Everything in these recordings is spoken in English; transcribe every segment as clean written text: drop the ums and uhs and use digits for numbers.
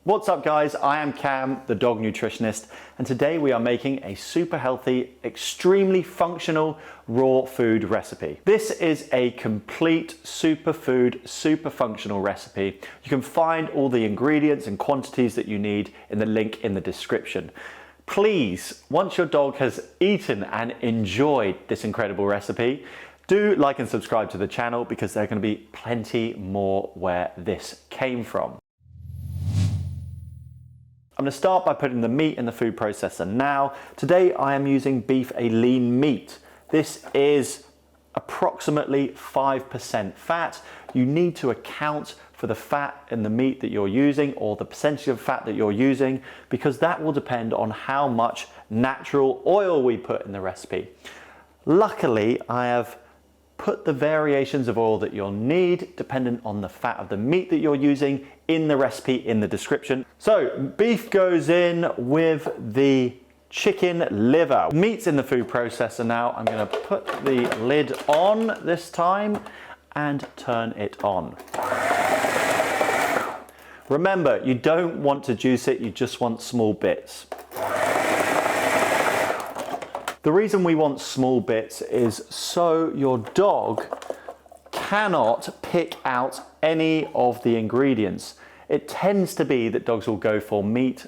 What's up guys, I am Cam, the Dog Nutritionist, and today we are making a super healthy, extremely functional raw food recipe. This is a complete superfood, super functional recipe. You can find all the ingredients and quantities that you need in the link in the description. Please, once your dog has eaten and enjoyed this incredible recipe, do like and subscribe to the channel because there are going to be plenty more where this came from. I'm going to start by putting the meat in the food processor now. Today I am using beef a lean meat. This is approximately 5% fat. You need to account for the fat in the meat that you're using or the percentage of fat that you're using because that will depend on how much natural oil we put in the recipe. Luckily, I have put the variations of oil that you'll need dependent on the fat of the meat that you're using in the recipe in the description. So beef goes in with the chicken liver. Meat's in the food processor now. I'm going to put the lid on this time and turn it on. Remember, you don't want to juice it, you just want small bits. The reason we want small bits is so your dog cannot pick out any of the ingredients. It tends to be that dogs will go for meat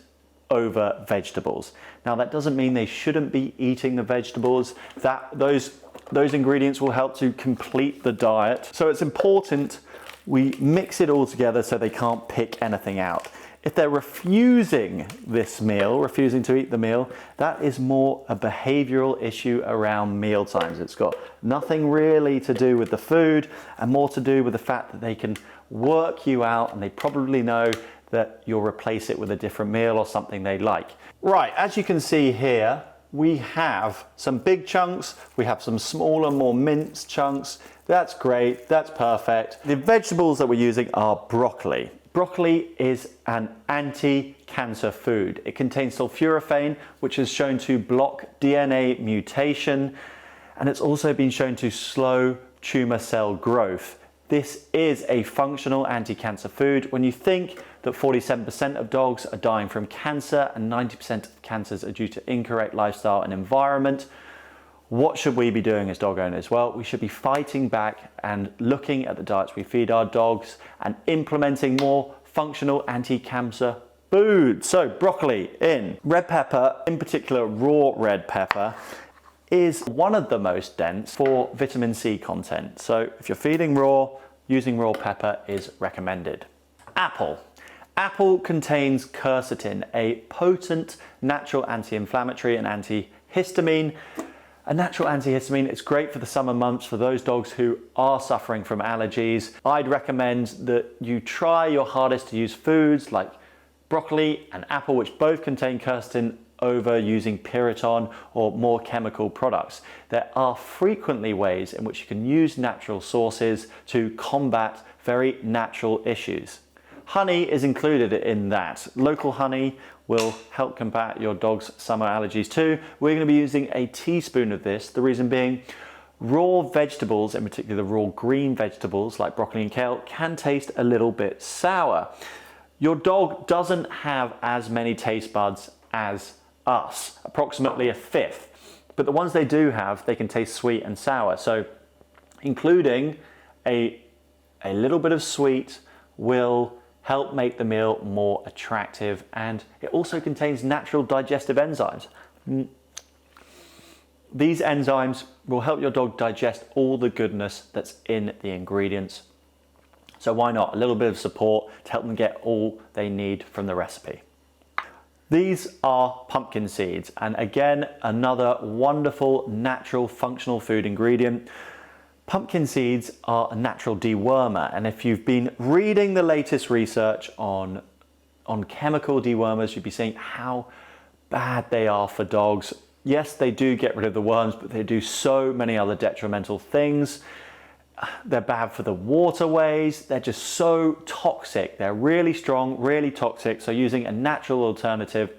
over vegetables. Now that doesn't mean they shouldn't be eating the vegetables. Those ingredients will help to complete the diet. So it's important we mix it all together so they can't pick anything out. If they're refusing this meal, refusing to eat the meal, that is more a behavioral issue around meal times. It's got nothing really to do with the food and more to do with the fact that they can work you out and they probably know that you'll replace it with a different meal or something they like. Right, as you can see here, we have some big chunks, we have some smaller, more minced chunks. That's great, that's perfect. The vegetables that we're using are broccoli. Broccoli is an anti-cancer food. It contains sulforaphane, which is shown to block DNA mutation, and it's also been shown to slow tumor cell growth. This is a functional anti-cancer food. When you think that 47% of dogs are dying from cancer and 90% of cancers are due to incorrect lifestyle and environment, what should we be doing as dog owners? Well, we should be fighting back and looking at the diets we feed our dogs and implementing more functional anti-cancer food. So broccoli in. Red pepper, in particular raw red pepper, is one of the most dense for vitamin C content. So if you're feeding raw, using raw pepper is recommended. Apple. Apple contains quercetin, a potent natural anti-inflammatory and antihistamine. A natural antihistamine, it's great for the summer months for those dogs who are suffering from allergies. I'd recommend that you try your hardest to use foods like broccoli and apple, which both contain quercetin, over using Piriton or more chemical products. There are frequently ways in which you can use natural sources to combat very natural issues. Honey is included in that. Local honey will help combat your dog's summer allergies too. We're going to be using a teaspoon of this. The reason being, raw vegetables, in particular the raw green vegetables like broccoli and kale, can taste a little bit sour. Your dog doesn't have as many taste buds as us, approximately a fifth. But the ones they do have, they can taste sweet and sour. So including a little bit of sweet will help make the meal more attractive, and it also contains natural digestive enzymes. These enzymes will help your dog digest all the goodness that's in the ingredients. So why not a little bit of support to help them get all they need from the recipe. These are pumpkin seeds, and again, another wonderful natural functional food ingredient. Pumpkin seeds are a natural dewormer, and if you've been reading the latest research on chemical dewormers, you'd be seeing how bad they are for dogs. Yes, they do get rid of the worms, but they do so many other detrimental things. They're bad for the waterways. They're just so toxic. They're really strong, really toxic, so using a natural alternative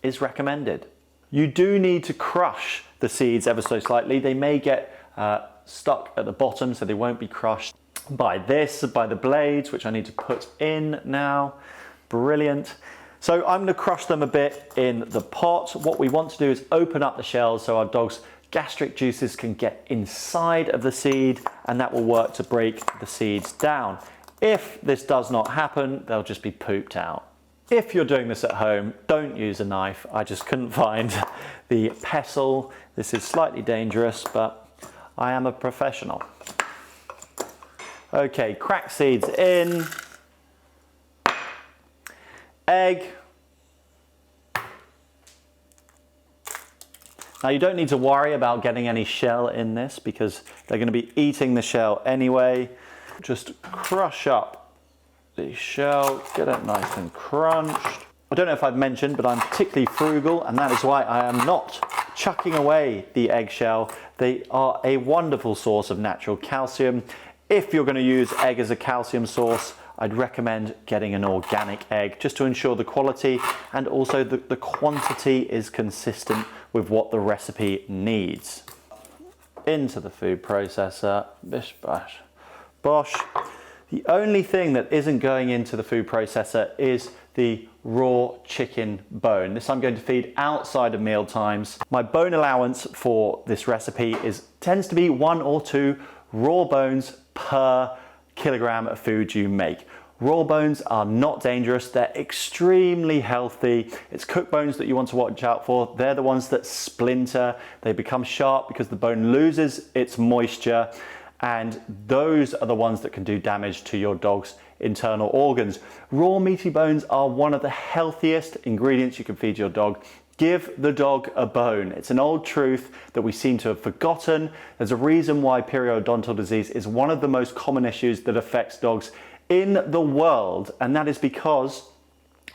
is recommended. You do need to crush the seeds ever so slightly. They may get stuck at the bottom, so they won't be crushed by the blades, which I need to put in now. brilliant. So I'm gonna crush them a bit in the pot. What we want to do is open up the shells so our dog's gastric juices can get inside of the seed, and that will work to break the seeds down. If this does not happen, they'll just be pooped out. If you're doing this at home, don't use a knife. I just couldn't find the pestle. This is slightly dangerous, but I am a professional. Okay, crack seeds in. Egg. Now you don't need to worry about getting any shell in this because they're going to be eating the shell anyway. Just crush up the shell, get it nice and crunched. I don't know if I've mentioned, but I'm particularly frugal, and that is why I am not chucking away the eggshell. They are a wonderful source of natural calcium. If you're going to use egg as a calcium source, I'd recommend getting an organic egg just to ensure the quality and also the quantity is consistent with what the recipe needs. Into the food processor, bish bash bosh. The only thing that isn't going into the food processor is the raw chicken bone. This I'm going to feed outside of meal times. My bone allowance for this recipe tends to be 1 or 2 raw bones per kilogram of food you make. Raw bones are not dangerous, they're extremely healthy. It's cooked bones that you want to watch out for. They're the ones that splinter, they become sharp because the bone loses its moisture, and those are the ones that can do damage to your dog's internal organs. Raw meaty bones are one of the healthiest ingredients you can feed your dog. Give the dog a bone. It's an old truth that we seem to have forgotten. There's a reason why periodontal disease is one of the most common issues that affects dogs in the world, and that is because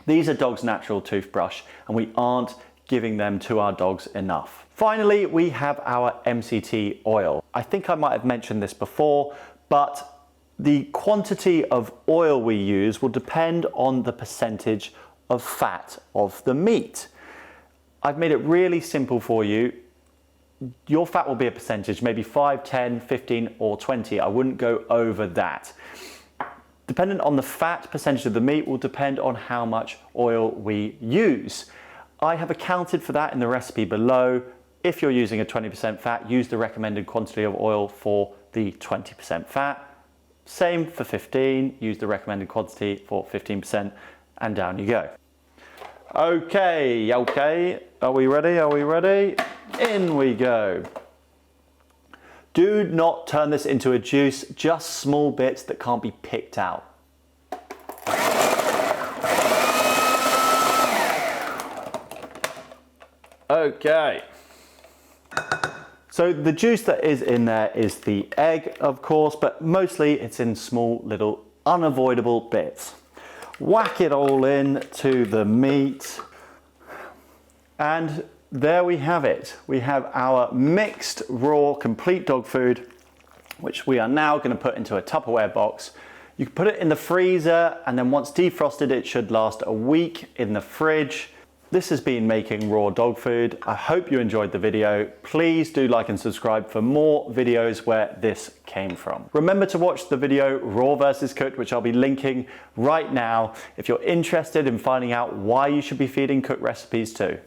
these are dogs' natural toothbrush and we aren't giving them to our dogs enough. Finally, we have our MCT oil. I think I might have mentioned this before, but the quantity of oil we use will depend on the percentage of fat of the meat. I've made it really simple for you. Your fat will be a percentage, maybe 5, 10, 15 or 20. I wouldn't go over that. Dependent on the fat percentage of the meat will depend on how much oil we use. I have accounted for that in the recipe below. If you're using a 20% fat, use the recommended quantity of oil for the 20% fat. Same for 15, use the recommended quantity for 15%, and down you go. Okay, are we ready? In we go. Do not turn this into a juice, just small bits that can't be picked out. Okay. So the juice that is in there is the egg, of course, but mostly it's in small little unavoidable bits. Whack it all in to the meat. And there we have it. We have our mixed raw complete dog food, which we are now going to put into a Tupperware box. You can put it in the freezer, and then once defrosted, it should last a week in the fridge. This has been Making Raw Dog Food. I hope you enjoyed the video. Please do like and subscribe for more videos where this came from. Remember to watch the video Raw versus Cooked, which I'll be linking right now if you're interested in finding out why you should be feeding cooked recipes too.